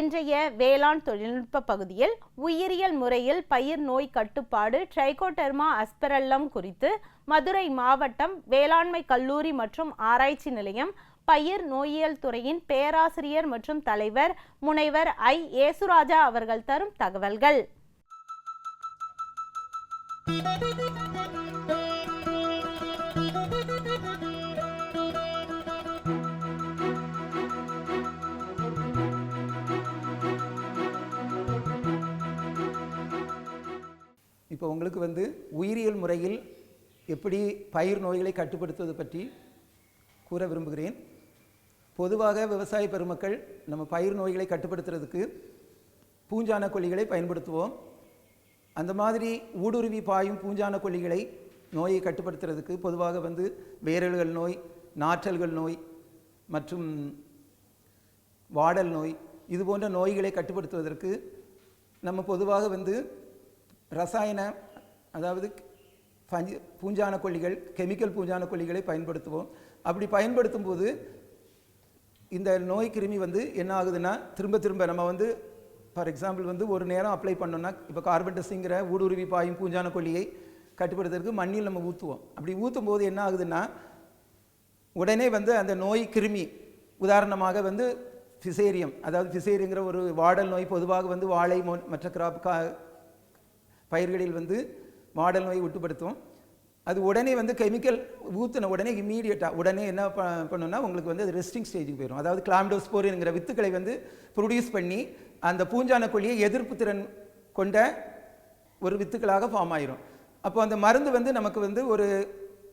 இன்றைய வேளாண் தொழில்நுட்ப பகுதியில் உயிரியல் முறையில் பயிர் நோய் கட்டுப்பாடு ட்ரைகோடெர்மா அஸ்பெரல்லம் குறித்து மதுரை மாவட்டம் வேளாண்மை கல்லூரி மற்றும் ஆராய்ச்சி நிலையம் பயிர் நோயியல் துறையின் பேராசிரியர் மற்றும் தலைவர் முனைவர் ஐ. ஏசுராஜா அவர்கள் தரும் தகவல்கள். இப்போ உங்களுக்கு உயிரியல் முறையில் எப்படி பயிர் நோய்களை கட்டுப்படுத்துவது பற்றி கூற விரும்புகிறேன். பொதுவாக விவசாய பெருமக்கள் நம்ம பயிர் நோய்களை கட்டுப்படுத்துறதுக்கு பூஞ்சான கொல்லிகளை பயன்படுத்துவோம். அந்த மாதிரி ஊடுருவி பாயும் பூஞ்சான கொல்லிகளை நோயை கட்டுப்படுத்துறதுக்கு பொதுவாக வேரல்கள் நோய், நாற்றல்கள் நோய் மற்றும் வாடல் நோய் இது போன்ற நோய்களை கட்டுப்படுத்துவதற்கு நம்ம பொதுவாக ரசாயன அதாவது பூஞ்சான கொல்லிகள், கெமிக்கல் பூஞ்சான கொல்லிகளை பயன்படுத்துவோம். அப்படி பயன்படுத்தும் போது இந்த நோய் கிருமி என்ன ஆகுதுன்னா திரும்ப திரும்ப நம்ம ஃபார் எக்ஸாம்பிள் ஒரு நேரம் அப்ளை பண்ணோம்னா இப்போ கார்பன் டெஸ்டிங்கிற ஊடுருவி பாயும் பூஞ்சான கொல்லியை கட்டுப்படுத்துறதுக்கு மண்ணில் நம்ம ஊற்றுவோம். அப்படி ஊற்றும் போது என்ன ஆகுதுன்னா உடனே அந்த நோய் கிருமி உதாரணமாக ஃபிசேரியம், அதாவது ஃபிசேரியங்கிற ஒரு வாடல் நோய் பொதுவாக வாழை மற்ற கிராப் பயிர்களில் வாடல் நோய் உட்டுப்படுத்தும். அது உடனே கெமிக்கல் ஊற்றின உடனே இம்மீடியட்டாக உடனே என்ன பண்ணணும்னா உங்களுக்கு அது ரெஸ்டிங் ஸ்டேஜுக்கு போயிடும். அதாவது கிளாம்டோஸ்போரின்ங்கிற வித்துக்களை ப்ரொடியூஸ் பண்ணி அந்த பூஞ்சான கொல்லியை எதிர்ப்பு திறன் கொண்ட ஒரு வித்துக்களாக ஃபார்ம் ஆயிரும். அப்போ அந்த மருந்து நமக்கு ஒரு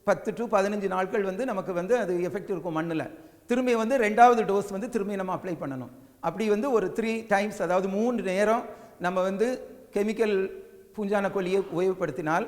10 to 15 நாட்கள் நமக்கு அது எஃபெக்ட் இருக்கும் மண்ணில். திரும்பி ரெண்டாவது டோஸ் திரும்பி நம்ம அப்ளை பண்ணணும். அப்படி ஒரு 3 times, அதாவது 3 நேரம் நம்ம கெமிக்கல் பூஞ்சான கொல்லியை உபயோகப்படுத்தினால்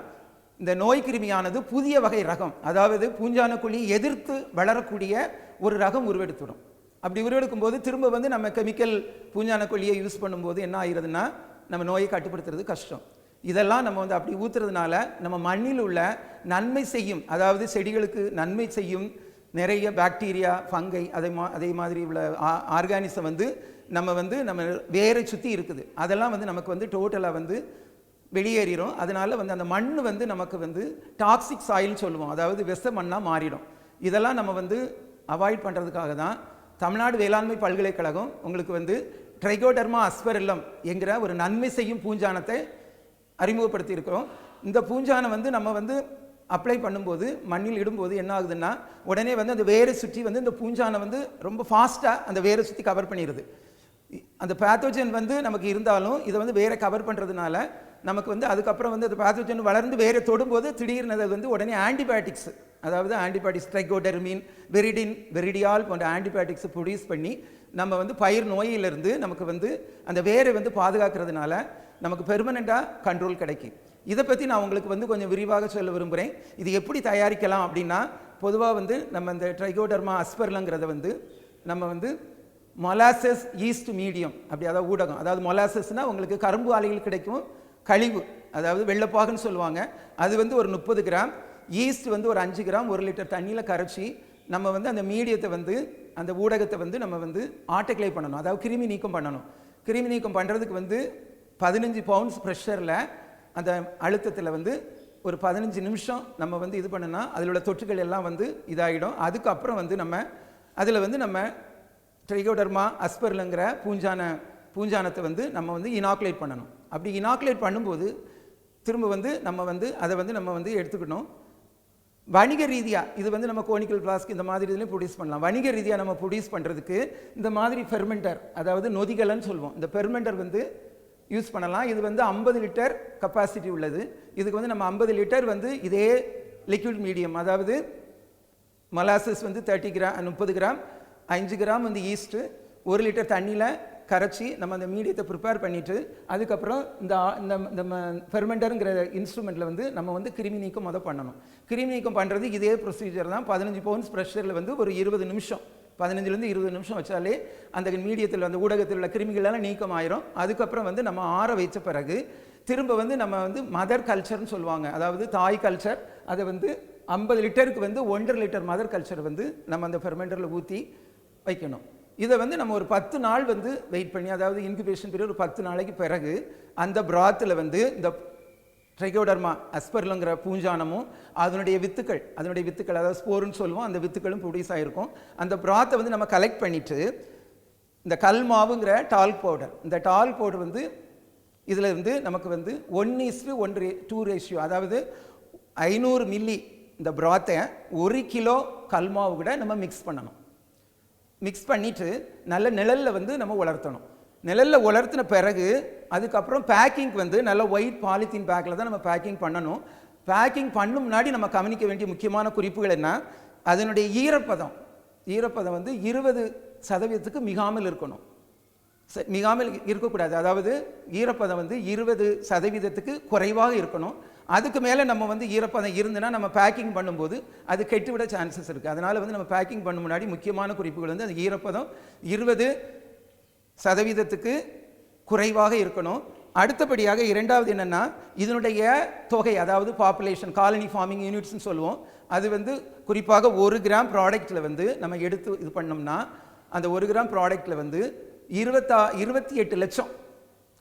இந்த நோய் கிருமியானது புதிய வகை ரகம், அதாவது பூஞ்சான கொல்லியை எதிர்த்து வளரக்கூடிய ஒரு ரகம் உருவெடுத்துடும். அப்படி உருவெடுக்கும் போது திரும்ப நம்ம கெமிக்கல் பூஞ்சான கொல்லியை யூஸ் பண்ணும்போது என்ன ஆகிறதுனா நம்ம நோயை கட்டுப்படுத்துறது கஷ்டம். இதெல்லாம் நம்ம அப்படி ஊற்றுறதுனால நம்ம மண்ணில் உள்ள நன்மை செய்யும், அதாவது செடிகளுக்கு நன்மை செய்யும் நிறைய பாக்டீரியா, ஃபங்கை அதே மாதிரி உள்ள ஆர்கானிசம் நம்ம நம்ம வேரை சுற்றி இருக்குது. அதெல்லாம் நமக்கு டோட்டலாக வெளியேறிடும். அதனால அந்த மண் நமக்கு டாக்ஸிக் சாயில்னு சொல்லுவோம், அதாவது விஷ மண்ணாக மாறிடும். இதெல்லாம் நம்ம அவாய்ட் பண்ணுறதுக்காக தான் தமிழ்நாடு வேளாண்மை பல்கலைக்கழகம் உங்களுக்கு ட்ரைகோடெர்மா அஸ்பெரல்லம் என்கிற ஒரு நன்மை செய்யும் பூஞ்சானத்தை அறிமுகப்படுத்தி இருக்கிறோம். இந்த பூஞ்சானம் நம்ம அப்ளை பண்ணும்போது மண்ணில் இடும்போது என்ன ஆகுதுன்னா உடனே அந்த வேரை சுற்றி இந்த பூஞ்சானம் ரொம்ப ஃபாஸ்ட்டாக அந்த வேரை சுற்றி கவர் பண்ணிடுது. அந்த பேத்தோஜன் நமக்கு இருந்தாலும் இதை வேரை கவர் பண்ணுறதுனால நமக்கு அதுக்கப்புறம் அந்த பேத்தோஜன் வளர்ந்து வேரை தொடும்போது திடீர்னு உடனே ஆன்டிபயோட்டிக்ஸ், அதாவது ஆன்டிபயோட்டிக்ஸ் ட்ரைகோடெர்மின், வெரிடின், வெரிடியால் போன்ற ஆன்டிபயோட்டிக்ஸ் ப்ரொடியூஸ் பண்ணி நம்ம பயிர் நோயிலிருந்து நமக்கு அந்த வேரை பாதுகாக்கிறதுனால நமக்கு பெர்மனெண்ட்டாக கண்ட்ரோல் கிடைக்கும். இதை பற்றி நான் உங்களுக்கு கொஞ்சம் விரிவாக சொல்ல விரும்புகிறேன். இது எப்படி தயாரிக்கலாம் அப்படின்னா பொதுவாக நம்ம இந்த ட்ரைகோடெர்மா அஸ்பெரல்லங்கிறத நம்ம மொலாசஸ் ஈஸ்ட் மீடியம், அப்படி அதாவது ஊடகம், அதாவது மொலாசஸ்னால் உங்களுக்கு கரும்பு ஆலைகள் கிடைக்கும் கழிவு, அதாவது வெள்ளப்பாகுன்னு சொல்லுவாங்க, அது ஒரு 30 கிராம், ஈஸ்ட் ஒரு 5 கிராம் 1 லிட்டர் தண்ணியில் கரைச்சி நம்ம அந்த மீடியத்தை அந்த ஊடகத்தை நம்ம ஆட்டோக்ளை பண்ணணும், அதாவது கிருமி நீக்கம் பண்ணணும். கிருமி நீக்கம் பண்ணுறதுக்கு 15 பவுண்ட்ஸ் ப்ரெஷரில் அந்த அழுத்தத்தில் ஒரு 15 நிமிஷம் நம்ம இது பண்ணுனா அதில் உள்ள தொற்றுகள் எல்லாம் இதாகிடும். அதுக்கப்புறம் நம்ம அதில் நம்ம ட்ரைகோடெர்மா அஸ்பெரல்லங்கிற பூஞ்சானத்தை நம்ம இனாக்குலேட் பண்ணணும். அப்படி இனாக்குலேட் பண்ணும்போது திரும்ப நம்ம அதை நம்ம எடுத்துக்கணும். வணிக ரீதியாக இது நம்ம கோனிக்கல் ஃப்ளாஸ்க் இந்த மாதிரி இதுலேயும் ப்ரொடியூஸ் பண்ணலாம். வணிக ரீதியாக நம்ம ப்ரொடியூஸ் பண்ணுறதுக்கு இந்த மாதிரி ஃபெர்மெண்டர், அதாவது நொதிகலன்னு சொல்லுவோம், இந்த ஃபெர்மெண்டர் யூஸ் பண்ணலாம். இது 50 லிட்டர் கெப்பாசிட்டி உள்ளது. இதுக்கு நம்ம 50 லிட்டர் இதே லிக்விட் மீடியம், அதாவது molasses 30 gram 30 gram 5 gram yeast 1 litre தண்ணியில் கரைச்சி நம்ம அந்த மீடியத்தை ப்ரிப்பேர் பண்ணிவிட்டு அதுக்கப்புறம் இந்த ஃபெர்மெண்டருங்கிற இன்ஸ்ட்ருமெண்ட்டில் நம்ம கிருமி நீக்கம் பண்ணணும். கிருமி நீக்கம் பண்ணுறது இதே ப்ரொசீஜர் தான். 15 பவுண்ட்ஸ் ப்ரெஷரில் ஒரு 20 நிமிஷம் 15லேருந்து 20 நிமிஷம் வச்சாலே அந்த மீடியத்தில் அந்த ஊடகத்தில் உள்ள கிருமிகளெல்லாம் நீக்கம் ஆயிரும். அதுக்கப்புறம் நம்ம ஆற வைத்த பிறகு திரும்ப நம்ம மதர் கல்ச்சர்னு சொல்லுவாங்க, அதாவது தாய் கல்ச்சர், அதை 50 லிட்டருக்கு 1.5 லிட்டர் மதர் கல்ச்சர் நம்ம அந்த ஃபெர்மெண்டரில் ஊற்றி வைக்கணும். இதை வந்து நம்ம ஒரு 10 நாள் வந்து வெயிட் பண்ணி, அதாவது இன்குபேஷன் பீரியட் ஒரு 10 நாளைக்கு பிறகு அந்த பிராத்தில் வந்து இந்த ட்ரைகோடர்மா அஸ்பெர்லங்கிற பூஞ்சானமும் அதனுடைய வித்துக்கள் அதாவது ஸ்போருன்னு சொல்லுவோம், அந்த வித்துக்களும் ப்ரொடியூஸ் ஆகிருக்கும். அந்த பிராத்தை வந்து நம்ம கலெக்ட் பண்ணிவிட்டு இந்த கல்மாவுங்கிற டால்க் பவுடர், இந்த டால்க் பவுடர் வந்து இதில் வந்து நமக்கு வந்து 1:1 ரேஷியோ, அதாவது 500 மில்லி இந்த பிராத்தை 1 கிலோ கல்மாவு கூட நம்ம மிக்ஸ் பண்ணணும். மிக்ஸ் பண்ணிவிட்டு நல்ல நிழலில் வந்து நம்ம வளர்த்தணும். நிழலில் வளர்த்தின பிறகு அதுக்கப்புறம் பேக்கிங் வந்து நல்ல ஒயிட் பாலித்தீன் பேக்கில் தான் நம்ம பேக்கிங் பண்ணணும். பேக்கிங் பண்ணும் முன்னாடி நம்ம கவனிக்க வேண்டிய முக்கியமான குறிப்புகள் என்ன, அதனுடைய ஈரப்பதம் வந்து 20% மிகாமல் இருக்கணும். மிகாமல் இருக்கக்கூடாது. அதாவது ஈரப்பதம் வந்து 20% குறைவாக இருக்கணும். அதுக்கு மேலே நம்ம வந்து ஈரப்பதம் இருந்துன்னா நம்ம பேக்கிங் பண்ணும்போது அது கெட்டுவிட சான்சஸ் இருக்குது. அதனால் வந்து நம்ம பேக்கிங் பண்ண முன்னாடி முக்கியமான குறிப்புகள் வந்து அந்த ஈரப்பதம் 20% குறைவாக இருக்கணும். அடுத்தபடியாக இரண்டாவது என்னென்னா, இதனுடைய தொகை, அதாவது பாப்புலேஷன், காலனி ஃபார்மிங் யூனிட்ஸ்னு சொல்லுவோம். அது வந்து குறிப்பாக 1 கிராம் ப்ராடக்டில் வந்து நம்ம எடுத்து இது பண்ணோம்னா அந்த 1 கிராம் ப்ராடக்டில் வந்து 28 லட்சம்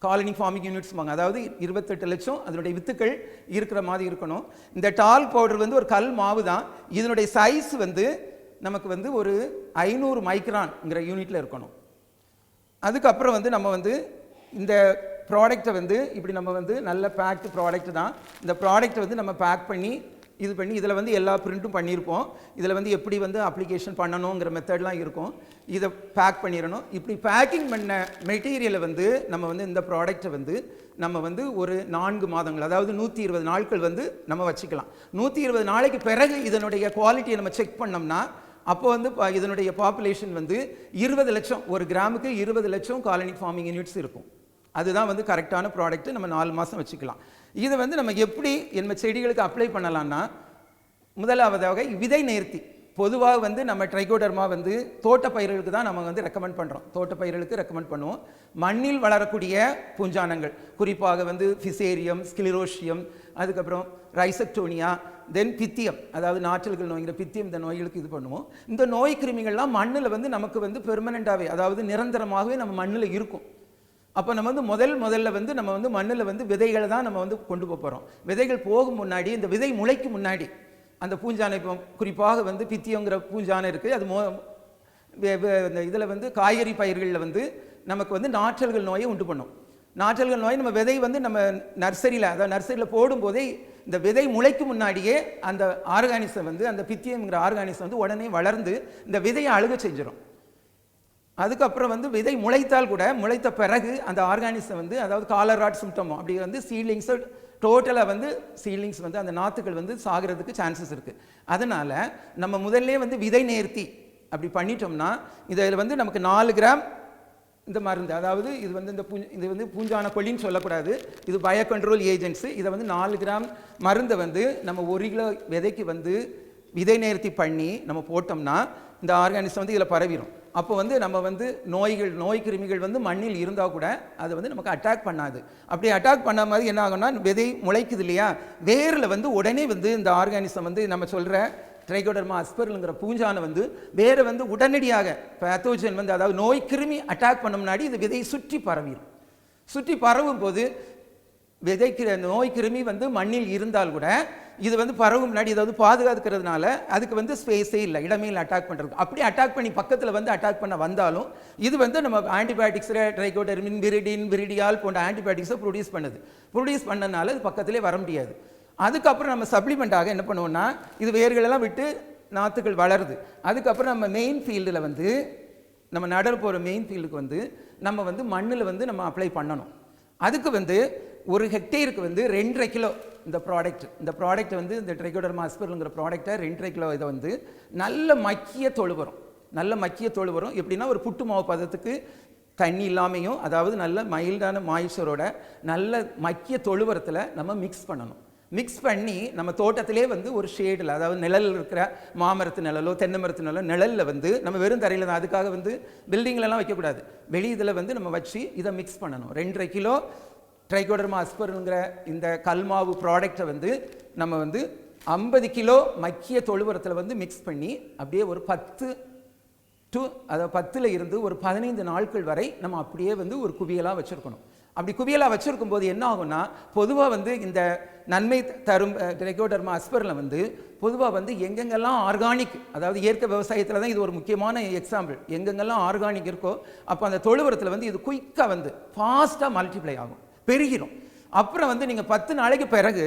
காலனி ஃபார்மிங் யூனிட்ஸ் வாங்க, அதாவது 28 லட்சம் அதனுடைய வித்துக்கள் இருக்கிற மாதிரி இருக்கணும். இந்த டால்க் பவுடர் வந்து ஒரு கல் மாவு தான். இதனுடைய சைஸ் வந்து நமக்கு வந்து ஒரு 500 மைக்ரான்ங்கிற யூனிட்டில் இருக்கணும். அதுக்கப்புறம் வந்து நம்ம வந்து இந்த ப்ராடக்டை வந்து இப்படி நம்ம வந்து நல்ல பேக்டு ப்ராடக்ட் தான். இந்த ப்ராடக்ட்டை வந்து நம்ம பேக் பண்ணி இது பண்ணி இதில் வந்து எல்லா பிரிண்ட்டும் பண்ணியிருப்போம். இதில் வந்து எப்படி வந்து அப்ளிகேஷன் பண்ணணுங்கிற மெத்தட்லாம் இருக்கும். இதை பேக் பண்ணிடணும். இப்படி பேக்கிங் பண்ண மெட்டீரியலை வந்து நம்ம வந்து இந்த ப்ராடக்டை வந்து நம்ம வந்து ஒரு 4 மாதங்கள், அதாவது 120 நாட்கள் வந்து நம்ம வச்சுக்கலாம். 120 நாளைக்கு பிறகு இதனுடைய குவாலிட்டியை நம்ம செக் பண்ணோம்னா அப்போ வந்து இதனுடைய பாப்புலேஷன் வந்து 20 லட்சம், ஒரு கிராமுக்கு 20 லட்சம் காலனி ஃபார்மிங் யூனிட்ஸ் இருக்கும். அதுதான் வந்து கரெக்டான ப்ராடக்ட்டு. நம்ம 4 மாதம் வச்சுக்கலாம். இதை வந்து நம்ம எப்படி நம்ம செடிகளுக்கு அப்ளை பண்ணலாம்னா, முதலாவதாக விதை நேர்த்தி. பொதுவாக வந்து நம்ம ட்ரைகோடர்மா வந்து தோட்ட பயிர்களுக்கு தான் நம்ம வந்து ரெக்கமெண்ட் பண்ணுறோம். தோட்ட பயிர்களுக்கு ரெக்கமெண்ட் பண்ணுவோம். மண்ணில் வளரக்கூடிய பூஞ்சானங்கள், குறிப்பாக வந்து ஃபிசேரியம், ஸ்கிலிரோஷியம், அதுக்கப்புறம் ரைசக்டோனியா, தென் பித்தியம், அதாவது நாற்றல்கள் நோய்ங்கிற பித்தியம், இந்த நோய்களுக்கு இது பண்ணுவோம். இந்த நோய் கிருமிகள்லாம் மண்ணில் வந்து நமக்கு வந்து பெர்மனண்ட்டாகவே, அதாவது நிரந்தரமாகவே நம்ம மண்ணில் இருக்கும். அப்போ நம்ம வந்து முதல்ல வந்து நம்ம வந்து மண்ணில் வந்து விதைகளை தான் நம்ம வந்து கொண்டு போகிறோம். விதைகள் போகும் முன்னாடி, இந்த விதை முளைக்கும் முன்னாடி அந்த பூஞ்சானை, இப்போ குறிப்பாக வந்து பித்தியங்கிற பூஞ்சானை இருக்குது. அது இந்த இதில் வந்து காய்கறி பயிர்களில் வந்து நமக்கு வந்து நாற்றல்கள் நோயை உண்டு பண்ணும். நாற்றல்கள் நோய் நம்ம விதை வந்து நம்ம நர்சரியில், அதாவது நர்சரியில் போடும்போதே இந்த விதை முளைக்கும் முன்னாடியே அந்த ஆர்கானிசம் வந்து, அந்த பித்தியங்கிற ஆர்கானிசம் வந்து உடனே வளர்ந்து இந்த விதையை அழுக செஞ்சிடும். அதுக்கப்புறம் வந்து விதை முளைத்தால் கூட, முளைத்த பிறகு அந்த ஆர்கானிசம் வந்து, அதாவது காலராட் சிம்டமோ அப்படி வந்து சீட்லிங்ஸை டோட்டலாக வந்து சீட்லிங்ஸ் வந்து அந்த நாற்றுகள் வந்து சாகிறதுக்கு சான்சஸ் இருக்குது. அதனால் நம்ம முதல்ல வந்து விதை நேர்த்தி அப்படி பண்ணிட்டோம்னா இதில் வந்து நமக்கு 4 கிராம் இந்த மருந்து, அதாவது இது வந்து இது வந்து பூஞ்சான கொல்லின்னு சொல்லக்கூடாது, இது பயோ கண்ட்ரோல் ஏஜென்ட்ஸு. இதை வந்து 4 கிராம் மருந்தை வந்து நம்ம 1 கிலோ விதைக்கு வந்து விதை நேர்த்தி பண்ணி நம்ம போட்டோம்னா இந்த ஆர்கானிசம் வந்து இதில் பரவிடும். அப்போ வந்து நம்ம வந்து நோய் கிருமிகள் வந்து மண்ணில் இருந்தால் கூட அதை வந்து நமக்கு அட்டாக் பண்ணாது. அப்படி அட்டாக் பண்ண மாதிரி என்ன ஆகும்னா, விதை முளைக்குது இல்லையா, வேரில் வந்து உடனே வந்து இந்த ஆர்கானிசம் வந்து நம்ம சொல்கிற ட்ரைகோடர்மா அஸ்பெர்லுங்கிற பூஞ்சானை வந்து வேறு வந்து உடனடியாக பேத்தோஜன் வந்து, அதாவது நோய் கிருமி அட்டாக் பண்ண முன்னாடி இந்த விதையை சுற்றி பரவிடும். சுற்றி பரவும் போது விதைக்கிற நோய் கிருமி வந்து மண்ணில் இருந்தால் கூட இது வந்து பரவும் முன்னாடி இதை வந்து பாதுகாக்கிறதுனால அதுக்கு வந்து ஸ்பேஸே இல்லை, இடமே இல்லை அட்டாக் பண்ணுறது. அப்படி அட்டாக் பண்ணி பக்கத்தில் வந்து அட்டாக் பண்ண வந்தாலும் இது வந்து நம்ம ஆன்டிபயோட்டிக்ஸை, ட்ரைகோடர்மின், விரிடியால் போன்ற ஆன்டிபயோட்டிக்ஸை ப்ரொடியூஸ் பண்ணனால இது பக்கத்திலே வர முடியாது. அதுக்கப்புறம் நம்ம சப்ளிமெண்ட்டாக என்ன பண்ணுவோம்னா, இது வேர்களெல்லாம் விட்டு நாற்றுகள் வளருது. அதுக்கப்புறம் நம்ம மெயின் ஃபீல்டில் வந்து நம்ம நட போகிற மெயின் ஃபீல்டுக்கு வந்து நம்ம வந்து மண்ணில் வந்து நம்ம அப்ளை பண்ணணும். அதுக்கு வந்து 1 ஹெக்டேருக்கு வந்து 2.5 கிலோ இந்த ப்ராடக்ட் வந்து இந்த ட்ரைகோடர்மா அஸ்பெர்லுங்கிற ப்ராடக்டை 2.5 கிலோ இதை வந்து நல்ல மக்கிய தொழு வரும். எப்படின்னா ஒரு புட்டு மாவு பதத்துக்கு தண்ணி இல்லாமையும், அதாவது நல்ல மைல்டான மாய்ச்சரோட நல்ல மக்கிய தொழுவரத்தில் நம்ம மிக்ஸ் பண்ணணும். மிக்ஸ் பண்ணி நம்ம தோட்டத்திலே வந்து ஒரு ஷேடில், அதாவது நிழல் இருக்கிற மாமரத்து நிழலோ தென்னை மரத்து நிழலில் வந்து நம்ம வெறும் தரையில் தான், அதுக்காக வந்து பில்டிங்லலாம் வைக்கக்கூடாது, வெளியிதில் வந்து நம்ம வச்சு இதை மிக்ஸ் பண்ணணும். 2.5 கிலோ ட்ரைகோடர்மா அஸ்பெர்லுங்கிற இந்த கல்மாவு ப்ராடக்டை வந்து நம்ம வந்து 50 கிலோ மக்கிய தொழுவரத்தில் வந்து மிக்ஸ் பண்ணி அப்படியே ஒரு 10 அதாவது 10ல் இருந்து ஒரு 15 நாட்கள் வரை நம்ம அப்படியே வந்து ஒரு குவியலாக வச்சுருக்கணும். அப்படி குவியலாக வச்சுருக்கும் போது என்ன ஆகும்னா, பொதுவாக வந்து இந்த நன்மை தரும் ட்ரைகோடர்மா அஸ்பெரல்லம் வந்து பொதுவாக வந்து எங்கெங்கெல்லாம் ஆர்கானிக், அதாவது இயற்கை விவசாயத்தில் தான் இது ஒரு முக்கியமான எக்ஸாம்பிள், எங்கெங்கெல்லாம் ஆர்கானிக் இருக்கோ அப்போ அந்த தொழு உரத்தில் வந்து இது குயிக்காக வந்து ஃபாஸ்ட்டாக மல்டிப்ளை ஆகும், பெருகிடும். அப்புறம் வந்து நீங்கள் 10 நாளைக்கு பிறகு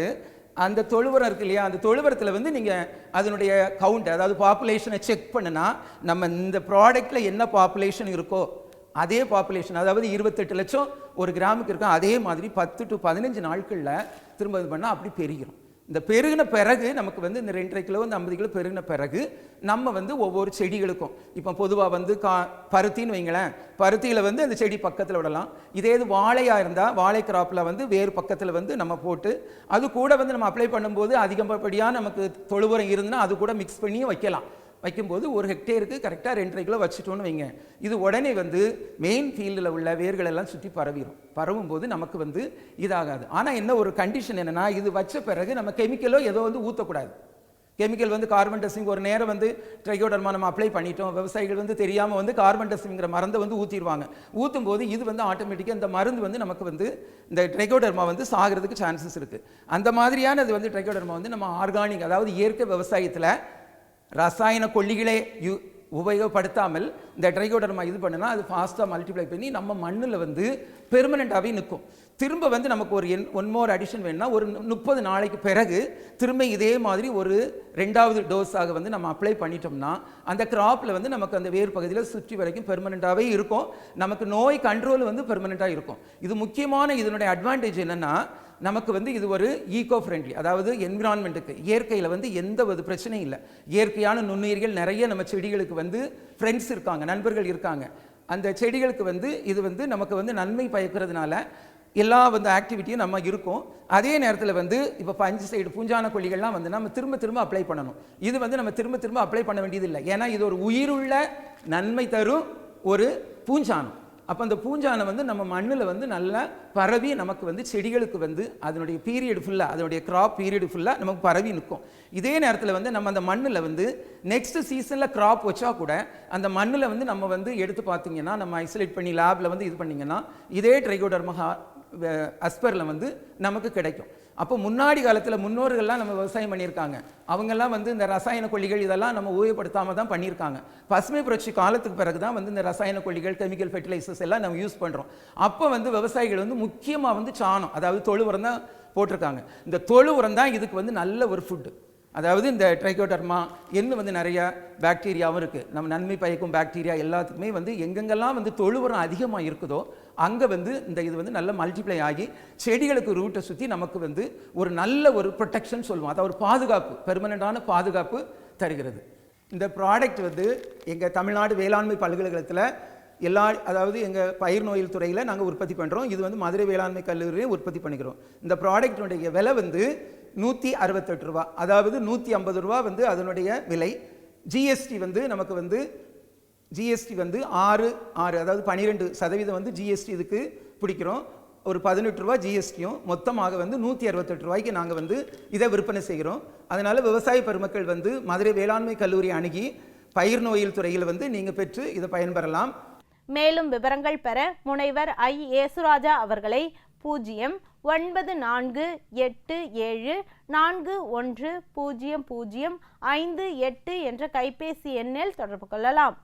அந்த தொழுவரம் இருக்கு இல்லையா, அந்த தொழுவரத்தில் வந்து நீங்கள் அதனுடைய கவுண்ட், அதாவது பாப்புலேஷனை செக் பண்ணுனா நம்ம இந்த ப்ராடக்டில் என்ன பாப்புலேஷன் இருக்கோ அதே பாப்புலேஷன், அதாவது 28 லட்சம் ஒரு கிராமுக்கு இருக்கும், அதே மாதிரி 10 to 15 நாட்களில் திரும்ப இது பண்ணால் அப்படி பெருகிறோம். இந்த பெருகின பிறகு நமக்கு வந்து இந்த 2.5 கிலோ வந்து 50 கிலோ பெருகின பிறகு நம்ம வந்து ஒவ்வொரு செடிகளுக்கும், இப்போ பொதுவாக வந்து பருத்தின்னு வைங்களேன், பருத்தியில் வந்து அந்த செடி பக்கத்தில் விடலாம். இதே இது வாழையாக இருந்தால் வாழை கிராப்பில் வந்து வேறு பக்கத்தில் வந்து நம்ம போட்டு அது கூட வந்து நம்ம அப்ளை பண்ணும்போது அதிகப்படியாக நமக்கு தொழு உரம் இருந்துன்னா அது கூட மிக்ஸ் பண்ணி வைக்கலாம். வைக்கும்போது ஒரு ஹெக்டேருக்கு கரெக்டாக 2.5 கிலோ வச்சுட்டோன்னு வைங்க, இது உடனே வந்து மெயின் ஃபீல்டில் உள்ள வேர்கள் எல்லாம் சுற்றி பரவிடும். பரவும் போது நமக்கு வந்து இதாகாது. ஆனால் என்ன ஒரு கண்டிஷன் என்னென்னா, இது வச்ச பிறகு நம்ம கெமிக்கலோ ஏதோ வந்து ஊற்றக்கூடாது. கெமிக்கல் வந்து கார்பன் டெஸ்டிங் ஒரு நேரம் வந்து ட்ரைகோடர்மா நம்ம அப்ளை பண்ணிட்டோம், விவசாயிகள் வந்து தெரியாமல் வந்து கார்பன் டெஸ்டிங்கிற மருந்தை வந்து ஊற்றிடுவாங்க. ஊற்றும் போது இது வந்து ஆட்டோமேட்டிக்காக இந்த மருந்து வந்து நமக்கு வந்து இந்த ட்ரைகோடர்மா வந்து சாகிறதுக்கு சான்சஸ் இருக்குது. அந்த மாதிரியான இது வந்து ட்ரைகோடர்மா வந்து நம்ம ஆர்கானிக், அதாவது இயற்கை விவசாயத்தில் ரசாயன கொல்லிகளே உபயோகப்படுத்தாமல் இந்த ட்ரைகோடர்மா இது பண்ணுனா அது ஃபாஸ்ட்டாக மல்டிப்ளை பண்ணி நம்ம மண்ணில் வந்து பெர்மனெண்ட்டாகவே நிற்கும். திரும்ப வந்து நமக்கு ஒரு ஒன் மோர் அடிஷன் வேணும்னா ஒரு 30 நாளைக்கு பிறகு திரும்ப இதே மாதிரி ஒரு 2வது டோஸாக வந்து நம்ம அப்ளை பண்ணிட்டோம்னா அந்த கிராப்பில் வந்து நமக்கு அந்த வேறு பகுதியில் சுற்றி வரைக்கும் பெர்மனெண்ட்டாகவே இருக்கும். நமக்கு நோய் கண்ட்ரோல் வந்து பெர்மனெண்ட்டாக இருக்கும். இது முக்கியமான இதனுடைய அட்வான்டேஜ் என்னென்னா, நமக்கு வந்து இது ஒரு ஈகோ ஃப்ரெண்ட்லி, அதாவது என்விரான்மெண்ட்டுக்கு இயற்கையில் வந்து எந்த ஒரு பிரச்சனையும் இல்லை. இயற்கையான நுண்ணுயிர்கள் நிறைய நம்ம செடிகளுக்கு வந்து ஃப்ரெண்ட்ஸ் இருக்காங்க, நண்பர்கள் இருக்காங்க. அந்த செடிகளுக்கு வந்து இது வந்து நமக்கு வந்து நன்மை பயக்கிறதுனால எல்லா வந்து ஆக்டிவிட்டியும் நம்ம இருக்கும். அதே நேரத்தில் வந்து இப்போ பஞ்சைடு பூஞ்சான கொல்லிகள்லாம் வந்து நம்ம திரும்ப அப்ளை பண்ணணும். இது வந்து நம்ம திரும்ப அப்ளை பண்ண வேண்டியதில்லை, ஏன்னா இது ஒரு உயிருள்ள நன்மை தரும் ஒரு பூஞ்சானம். அப்போ அந்த பூஞ்சானம் வந்து நம்ம மண்ணில் வந்து நல்லா பரவி நமக்கு வந்து செடிகளுக்கு வந்து அதனுடைய பீரியட் ஃபுல்லாக, அதனுடைய கிராப் பீரியட் ஃபுல்லாக நமக்கு பரவி நிற்கும். இதே நேரத்தில் வந்து நம்ம அந்த மண்ணில் வந்து நெக்ஸ்ட் சீசனில் கிராப் வச்சா கூட அந்த மண்ணில் வந்து நம்ம வந்து எடுத்து பார்த்தீங்கன்னா, நம்ம ஐசோலேட் பண்ணி லேபில் வந்து இது பண்ணிங்கன்னா இதே ட்ரைகோடர்மா அஸ்பெரல்லம் வந்து நமக்கு கிடைக்கும். அப்போ முன்னாடி காலத்தில் முன்னோர்கள்லாம் நம்ம விவசாயம் பண்ணியிருக்காங்க, அவங்கெல்லாம் வந்து இந்த ரசாயன கொல்லிகள் இதெல்லாம் நம்ம உபயோகப்படுத்தாமல் தான் பண்ணியிருக்காங்க. பசுமை புரட்சி காலத்துக்கு பிறகு தான் வந்து இந்த ரசாயன கொல்லிகள், கெமிக்கல் ஃபெர்டிலைசர்ஸ் எல்லாம் நம்ம யூஸ் பண்ணுறோம். அப்போ வந்து விவசாயிகள் வந்து முக்கியமாக வந்து சாணம், அதாவது தொழு உரம் தான் போட்டிருக்காங்க. இந்த தொழு உரம் தான் இதுக்கு வந்து நல்ல ஒரு ஃபுட்டு. அதாவது இந்த ட்ரைகோடர்மா என்ன வந்து நிறைய பாக்டீரியாவும் இருக்குது, நம்ம நன்மை பயக்கும் பாக்டீரியா எல்லாத்துக்குமே வந்து எங்கெங்கெல்லாம் வந்து தொழு உரம் அதிகமாக இருக்குதோ அங்கே வந்து இந்த இது வந்து நல்ல மல்டிப்ளை ஆகி செடிகளுக்கு ரூட்டை சுற்றி நமக்கு வந்து ஒரு நல்ல ஒரு ப்ரொடெக்ஷன் சொல்லுவோம், அதாவது ஒரு பாதுகாப்பு, பெர்மனண்டான பாதுகாப்பு தருகிறது. இந்த ப்ராடக்ட் வந்து எங்கள் தமிழ்நாடு வேளாண்மை பல்கலைக்கழகத்தில் அதாவது எங்கள் பயிர் நோயில் துறையில் நாங்கள் உற்பத்தி பண்ணுறோம். இது வந்து மதுரை வேளாண்மை கல்லூரியை உற்பத்தி பண்ணிக்கிறோம். இந்த ப்ராடக்டினுடைய விலை வந்து 168 ரூபா, அதாவது 150 ரூபா வந்து அதனுடைய விலை. ஜிஎஸ்டி வந்து நமக்கு வந்து ஜிஎஸ்டி வந்து 6 அதாவது 12% வந்து ஜிஎஸ்டி இதுக்கு பிடிக்கிறோம். ஒரு 18 ரூபா ஜிஎஸ்டியும் மொத்தமாக வந்து 168 ரூபாய்க்கு நாங்கள் வந்து இதை விற்பனை செய்கிறோம். அதனால் விவசாய பெருமக்கள் வந்து மதுரை வேளாண்மை கல்லூரி அணுகி பயிர் நோயில் துறையில் வந்து நீங்கள் பெற்று இதை பயன்பெறலாம். மேலும் விவரங்கள் பெற முனைவர் ஐ. ஏசுராஜா அவர்களை 0987410058 என்ற கைபேசி எண்ணில் தொடர்பு கொள்ளலாம்.